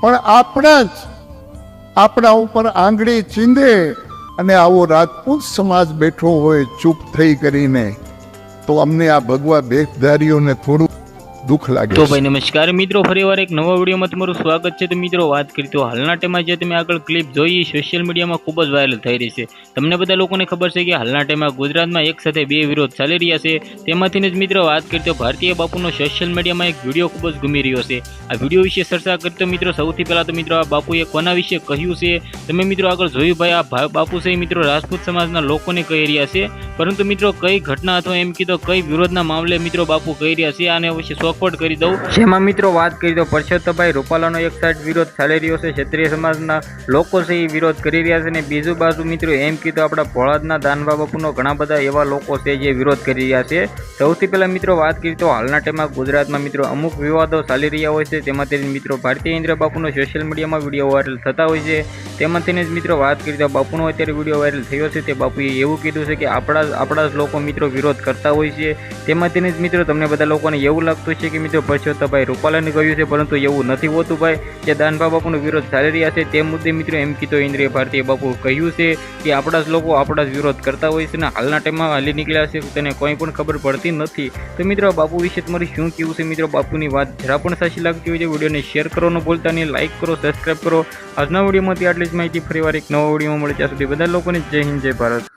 પણ આપણા ઉપર આંગળી ચીંધે અને આવો રાજપૂત સમાજ બેઠો હોય ચૂપ થઈ કરીને, તો અમને આ ભગવા દેશધારીઓને થોડું દુઃખ લાગે. તો ભાઈ નમસ્કાર મિત્રો, ફરીવાર એક નવા વિડીયોમાં તમારું સ્વાગત છે. તો મિત્રો વાત કરી તો હાલના ટાઈમમાં જે તમે આગળ ક્લિપ જોઈ સોશિયલ મીડિયામાં ખૂબ જ વાયરલ થઈ રહી છે. તમને બધા લોકોને ખબર છે કે હાલના ટાઈમમાં ગુજરાતમાં એક સાથે બે વિરોધ ચાલી રહ્યા છે. તેમાંથી જ મિત્રો વાત કરી તો ભારતીય બાપુનો સોશિયલ મીડિયામાં એક વિડીયો ખૂબ જ ગમી રહ્યો છે. આ વિડીયો વિશે ચર્ચા કરી તો મિત્રો સૌથી પહેલાં તો મિત્રો આ બાપુએ કોના વિશે કહ્યું છે તમે મિત્રો આગળ જોયું. ભાઈ આ બાપુ છે મિત્રો રાજપૂત સમાજના લોકોને કહી રહ્યા છે, પરંતુ મિત્રો કઈ ઘટના અથવા એમ કીધો કઈ વિરોધના મામલે મિત્રો બાપુ કહી રહ્યા છે આને વિશે ચોખવટ કરી દઉં. જેમાં મિત્રો વાત કરી તો પરસોત્તમભાઈ રૂપાલાનો એક સાઈડ વિરોધ ચાલી રહ્યો છે, ક્ષત્રિય સમાજના લોકો છે એ વિરોધ કરી રહ્યા છે, અને બીજું બાજુ મિત્રો એમ કીધું આપણા ભોળાદના દાનબા બાપુનો ઘણા બધા એવા લોકો છે જે વિરોધ કરી રહ્યા છે. સૌથી પહેલા મિત્રો વાત કરી તો હાલના ટાઈમમાં ગુજરાતમાં મિત્રો અમુક વિવાદો ચાલી રહ્યા હોય છે, તેમાંથી મિત્રો ભારતીય ઇન્દ્ર બાપુનો સોશિયલ મીડિયામાં વિડીયો વાયરલ થતા હોય છે. તેમાંથી જ મિત્રો વાત કરી તો બાપુનો અત્યારે વિડીયો વાયરલ થયો છે. તે બાપુએ એવું કીધું છે કે આપણા જ લોકો મિત્રો વિરોધ કરતા હોય છે. તેમાંથી જ મિત્રો તમને બધા લોકોને એવું લાગતું છે કે મિત્રો પરસોત્તમભાઈ રૂપાલાને કહ્યું છે, પરંતુ એવું નથી હોતું ભાઈ. જે દાનબા બાપુનો વિરોધ ચાલી રહ્યા છે તે મુદ્દે મિત્રો એમ કીધો ઇન્દ્રિય ભારતીય બાપુ કહ્યું છે કે આપણા જ લોકો આપણા જ વિરોધ કરતા હોય છે, ને હાલના ટાઈમમાં હાલી નીકળ્યા છે તેને કોઈ પણ ખબર પડતી નથી. તો મિત્રો બાપુ વિશે તમારે શું કહેવું છે? મિત્રો બાપુની વાત જરા પણ સાચી લાગતી હોય છે વિડીયોને શેર કરવાનું ભૂલતા નહીં, લાઇક કરો, સબસ્ક્રાઈબ કરો. આજના વિડીયોમાંથી આટલી જ માહિતી. ફરીવાર એક નવા વિડીયોમાં મળે ત્યાં સુધી બધા લોકોને જય હિન્દ, જય ભારત.